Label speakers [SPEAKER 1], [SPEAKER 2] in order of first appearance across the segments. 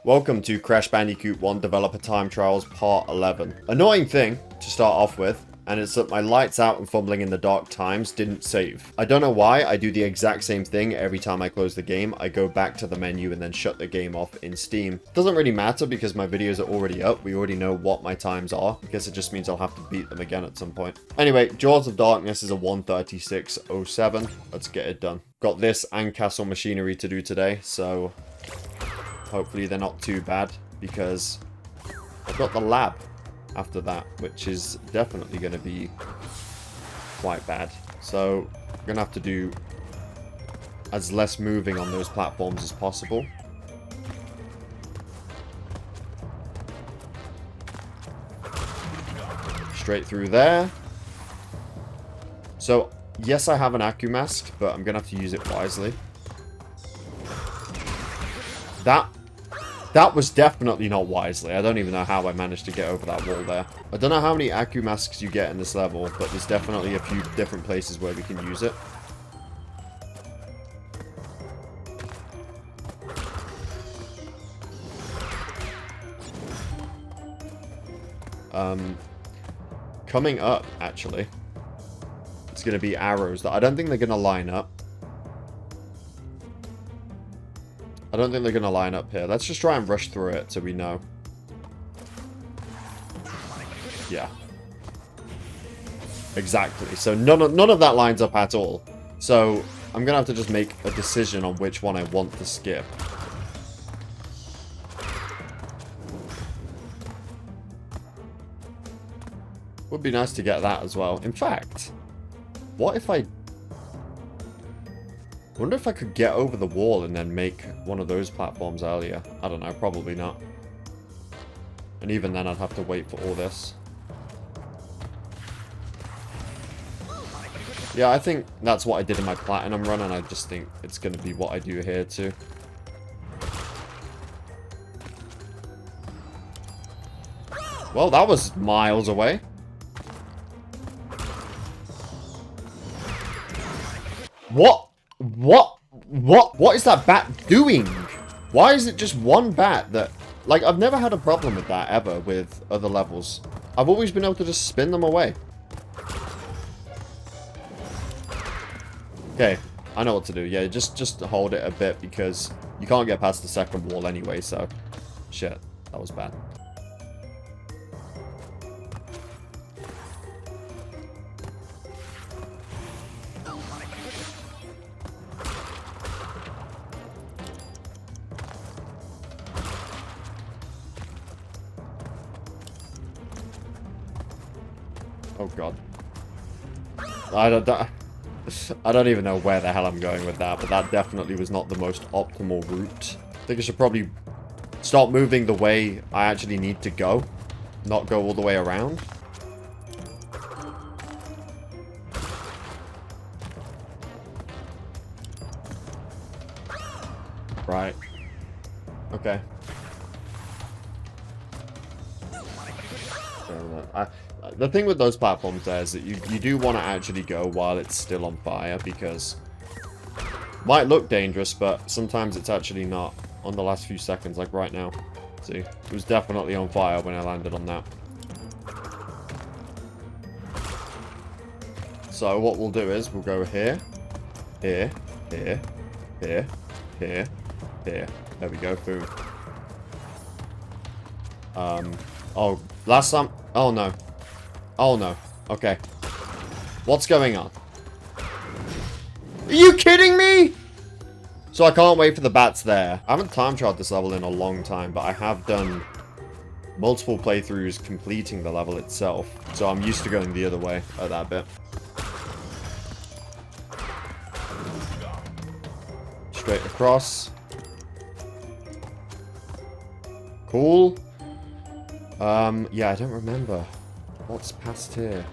[SPEAKER 1] Welcome to Crash Bandicoot 1 Developer Time Trials Part 11. Annoying thing to start off with, and it's that my lights out and fumbling in the dark times didn't save. I don't know why, I do the exact same thing every time I close the game. I go back to the menu and then shut the game off in Steam. Doesn't really matter because my videos are already up. We already know what my times are. I guess it just means I'll have to beat them again at some point. Anyway, Jaws of Darkness is a 1:36:07. Let's get it done. Got this and Castle Machinery to do today, so hopefully they're not too bad, because I've got the lab after that, which is definitely going to be quite bad. So I'm going to have to do as less moving on those platforms as possible. Straight through there. So yes, I have an Accu Mask, but I'm going to have to use it wisely. That was definitely not wisely. I don't even know how I managed to get over that wall there. I don't know how many Accu Masks you get in this level, but there's definitely a few different places where we can use it. Coming up, actually, it's going to be arrows that I don't think they're going to line up. I don't think they're going to line up here. Let's just try and rush through it so we know. Yeah. Exactly. So none of that lines up at all. So I'm going to have to just make a decision on which one I want to skip. Would be nice to get that as well. In fact, what if I wonder if I could get over the wall and then make one of those platforms earlier. I don't know, probably not. And even then I'd have to wait for all this. Yeah, I think that's what I did in my Platinum run, and I just think it's going to be what I do here too. Well, that was miles away. What? What is that bat doing? Why is it just one bat that... Like, I've never had a problem with that ever with other levels. I've always been able to just spin them away. Okay, I know what to do. Yeah, just hold it a bit because you can't get past the second wall anyway, so... Shit, that was bad. Oh god. I don't even know where the hell I'm going with that, but that definitely was not the most optimal route. I think I should probably start moving the way I actually need to go, not go all the way around. Right. Okay. The thing with those platforms there is that you do want to actually go while it's still on fire, because it might look dangerous, but sometimes it's actually not on the last few seconds, like right now. See, it was definitely on fire when I landed on that. So what we'll do is we'll go here, here, here, here, here, here. There we go, boom. Oh, last time... Oh, no. Oh, no. Okay. What's going on? Are you kidding me? So I can't wait for the bats there. I haven't time trialed this level in a long time, but I have done multiple playthroughs completing the level itself. So I'm used to going the other way at that bit. Straight across. Cool. Yeah, I don't remember. What's past here?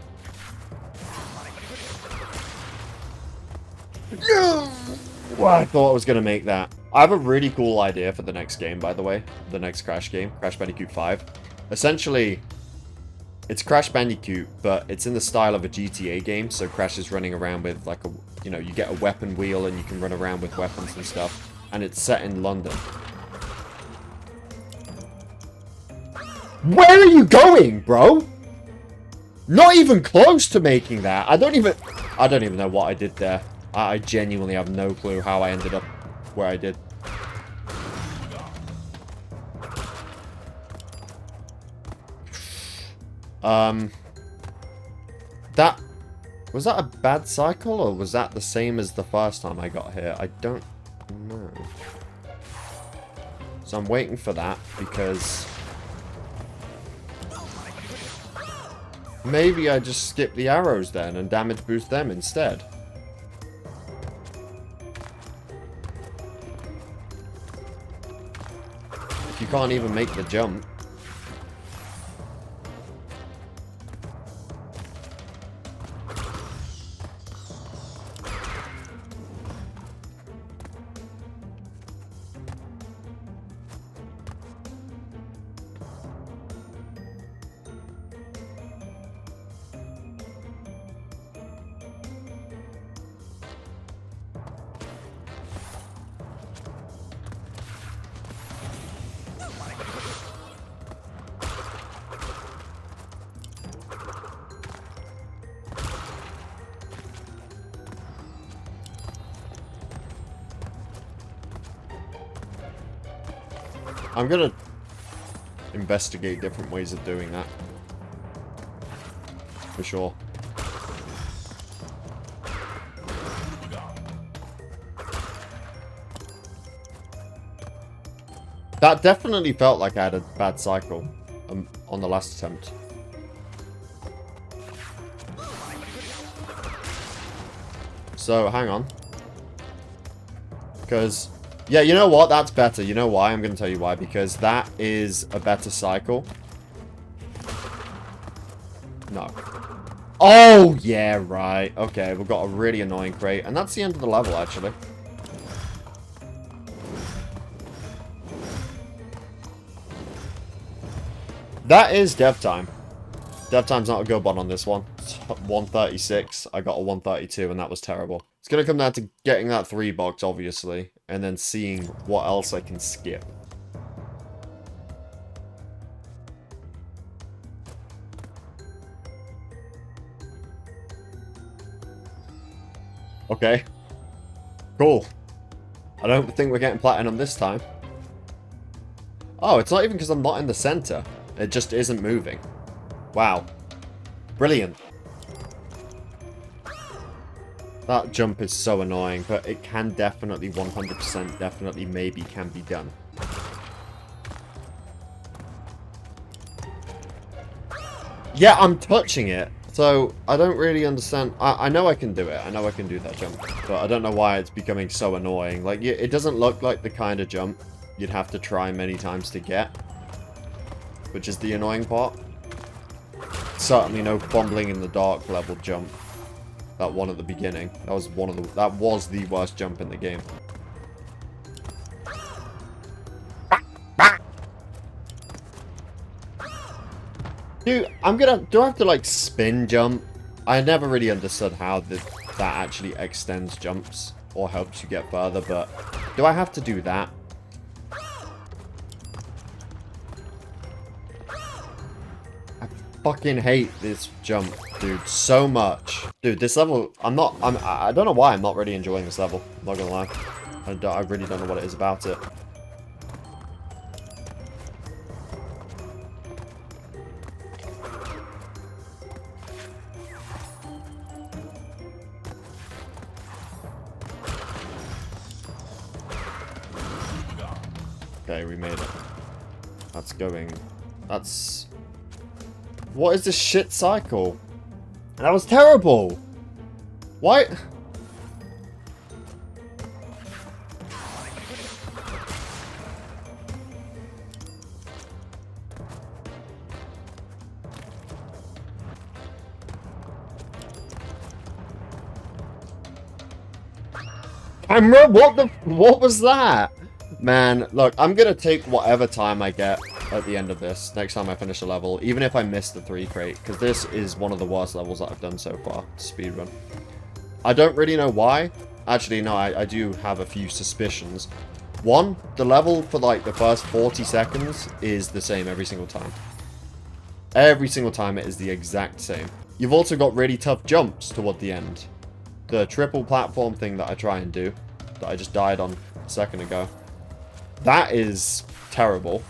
[SPEAKER 1] Well, I thought I was going to make that. I have a really cool idea for the next game, by the way. The next Crash game. Crash Bandicoot 5. Essentially, it's Crash Bandicoot, but it's in the style of a GTA game. So Crash is running around with, like, a, you know, you get a weapon wheel and you can run around with weapons and stuff. And it's set in London. Where are you going, bro? Not even close to making that. I don't even know what I did there. I genuinely have no clue how I ended up where I did. Was that a bad cycle, or was that the same as the first time I got here? I don't know. So I'm waiting for that, because maybe I just skip the arrows then and damage boost them instead. If you can't even make the jump. I'm gonna investigate different ways of doing that. For sure. That definitely felt like I had a bad cycle on the last attempt. So, hang on. Because... yeah, you know what? That's better. You know why? I'm going to tell you why. Because that is a better cycle. No. Oh, yeah, right. Okay, we've got a really annoying crate. And that's the end of the level, actually. That is dev time. Dev time's not a good one on this one. It's 136. I got a 132, and that was terrible. It's going to come down to getting that 3 box, obviously. And then seeing what else I can skip. Okay. Cool. I don't think we're getting platinum this time. Oh, it's not even because I'm not in the center. It just isn't moving. Wow. Brilliant. That jump is so annoying, but it can definitely, 100%, definitely, maybe can be done. Yeah, I'm touching it, so I don't really understand. I know I can do it. I know I can do that jump, but I don't know why it's becoming so annoying. Like, it doesn't look like the kind of jump you'd have to try many times to get, which is the annoying part. Certainly no fumbling in the dark level jump. That one at the beginning. That was the worst jump in the game. Dude, do I have to like spin jump? I never really understood how that actually extends jumps or helps you get further, but do I have to do that? Fucking hate this jump, dude, so much. Dude, this level, I don't know why I'm not really enjoying this level. I'm not gonna lie. I really don't know what it is about it. Okay, we made it. That's going. That's... what is this shit cycle? That was terrible! Why? Camera? What was that? Man, look, I'm gonna take whatever time I get at the end of this, next time I finish a level, even if I miss the 3 crate, because this is one of the worst levels that I've done so far, speedrun. I don't really know why. Actually, no, I do have a few suspicions. One, the level for like the first 40 seconds is the same every single time. Every single time it is the exact same. You've also got really tough jumps toward the end. The triple platform thing that I try and do, that I just died on a second ago, that is terrible.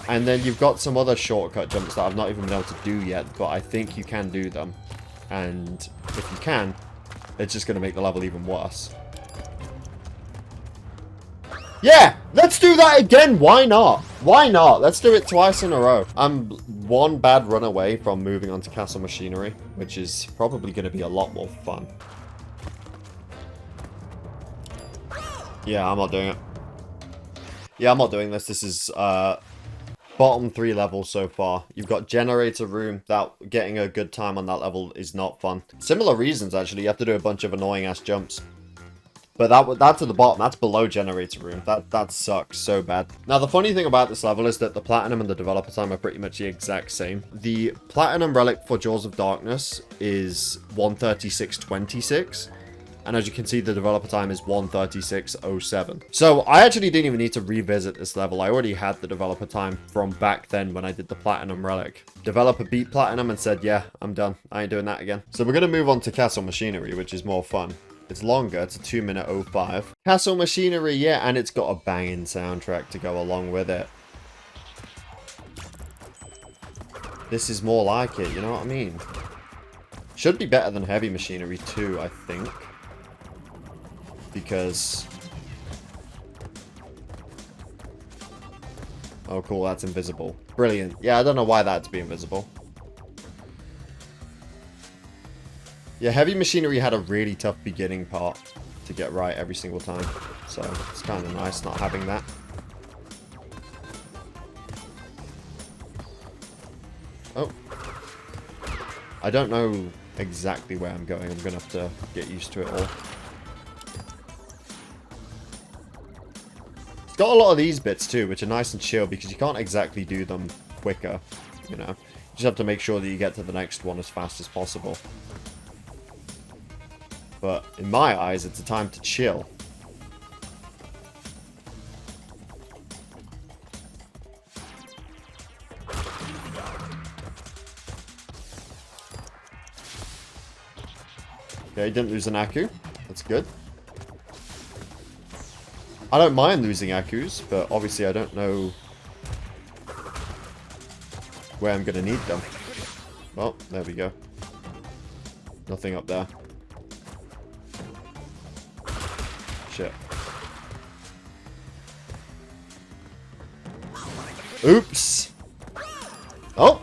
[SPEAKER 1] And then you've got some other shortcut jumps that I've not even been able to do yet, but I think you can do them. And if you can, it's just going to make the level even worse. Yeah, let's do that again. Why not? Why not? Let's do it twice in a row. I'm one bad run away from moving on to Castle Machinery, which is probably going to be a lot more fun. Yeah, I'm not doing it. Yeah, I'm not doing this. This is bottom 3 levels so far. You've got Generator Room. That getting a good time on that level is not fun. Similar reasons, actually. You have to do a bunch of annoying-ass jumps. But that's at the bottom. That's below Generator Room. That sucks so bad. Now, the funny thing about this level is that the Platinum and the developer time are pretty much the exact same. The Platinum Relic for Jaws of Darkness is 136.26. And as you can see, the developer time is 136.07. So I actually didn't even need to revisit this level. I already had the developer time from back then when I did the Platinum Relic. Developer beat Platinum and said, yeah, I'm done. I ain't doing that again. So we're going to move on to Castle Machinery, which is more fun. It's longer. It's a 2-minute 05. Castle Machinery, yeah, and it's got a banging soundtrack to go along with it. This is more like it, you know what I mean? Should be better than Heavy Machinery 2, I think. Because... oh, cool, that's invisible. Brilliant. Yeah, I don't know why that'd be invisible. Yeah, Heavy Machinery had a really tough beginning part to get right every single time. So, it's kind of nice not having that. Oh. I don't know exactly where I'm going. I'm going to have to get used to it all. It's got a lot of these bits too, which are nice and chill because you can't exactly do them quicker, you know. You just have to make sure that you get to the next one as fast as possible. But in my eyes, it's a time to chill. Okay, didn't lose an Aku. That's good. I don't mind losing Akus, but obviously I don't know where I'm going to need them. Well, there we go. Nothing up there. Shit. Oops. Oh!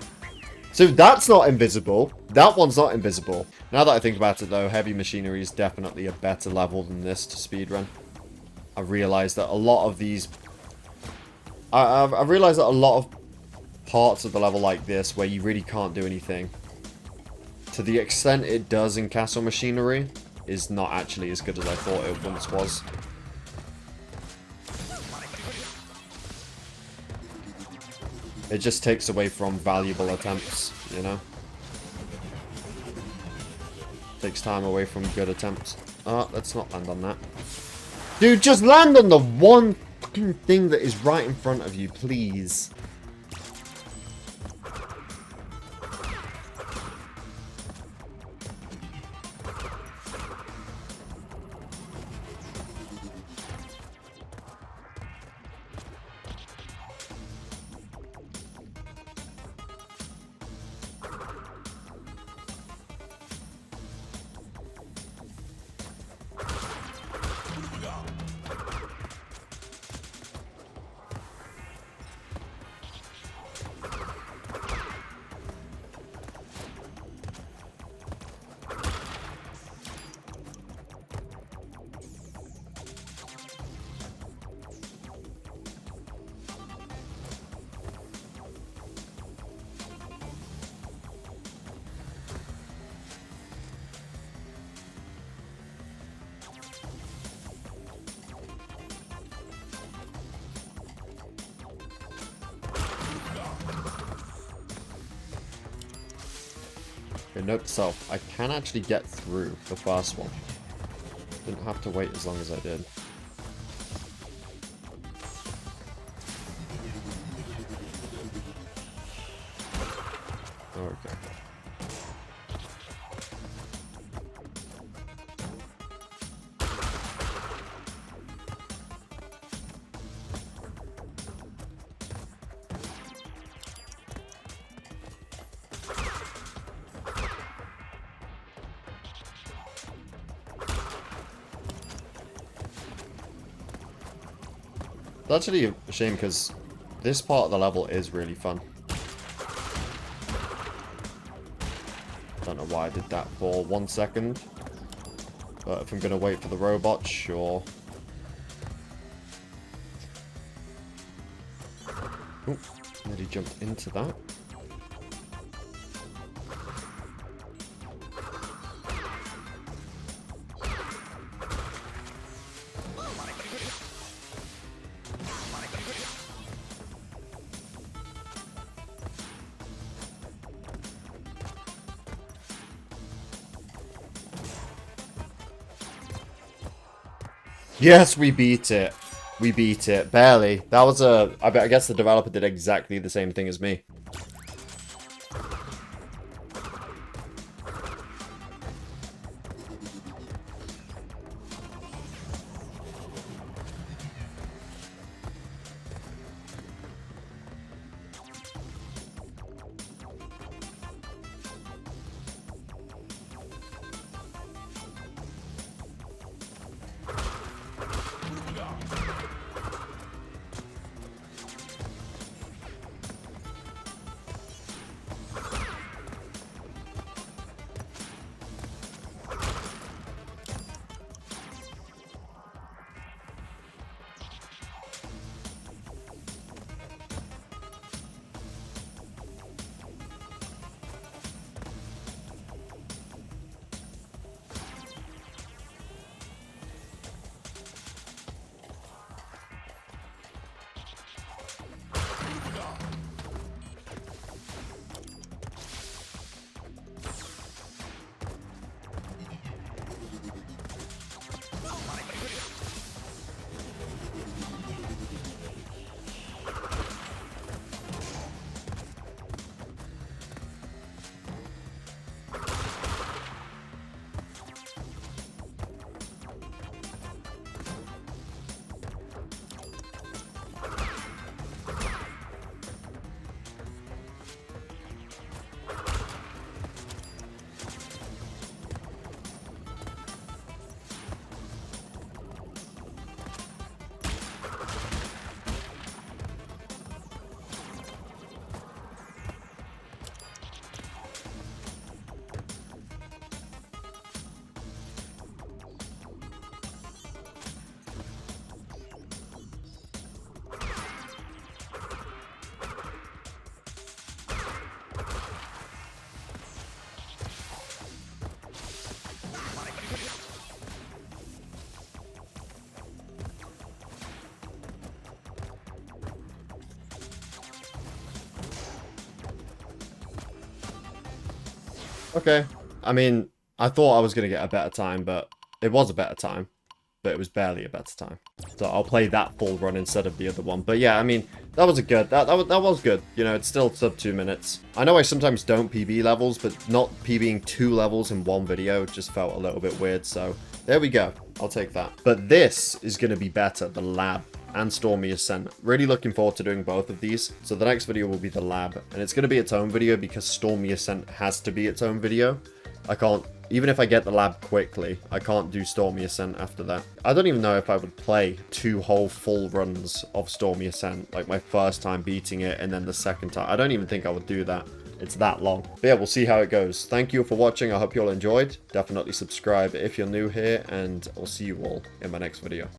[SPEAKER 1] So that's not invisible. That one's not invisible. Now that I think about it though, Heavy Machinery is definitely a better level than this to speedrun. I've realised that a lot of these... I've realised that a lot of parts of the level like this, where you really can't do anything, to the extent it does in Castle Machinery, is not actually as good as I thought it once was. It just takes away from valuable attempts, you know? Takes time away from good attempts. Oh, let's not land on that. Dude, just land on the one fucking thing that is right in front of you, please. Okay, note to self, I can actually get through the first one. Didn't have to wait as long as I did. Okay. It's actually a shame because this part of the level is really fun. Don't know why I did that for 1 second. But if I'm going to wait for the robot, sure. Oh, nearly jumped into that. Yes, we beat it. We beat it. Barely. That was a... I guess the developer did exactly the same thing as me. Okay. I mean, I thought I was going to get a better time, but it was a better time. But it was barely a better time. So I'll play that full run instead of the other one. But yeah, I mean, that was a good. That was good. You know, it's still sub 2 minutes. I know I sometimes don't PB levels, but not PBing 2 levels in one video just felt a little bit weird. So there we go. I'll take that. But this is going to be better. The lab and Stormy Ascent. Really looking forward to doing both of these. So the next video will be the lab. And it's going to be its own video because Stormy Ascent has to be its own video. I can't, even if I get the lab quickly, I can't do Stormy Ascent after that. I don't even know if I would play 2 whole full runs of Stormy Ascent, like my first time beating it and then the second time. I don't even think I would do that. It's that long. But yeah, we'll see how it goes. Thank you for watching. I hope you all enjoyed. Definitely subscribe if you're new here, and I'll see you all in my next video.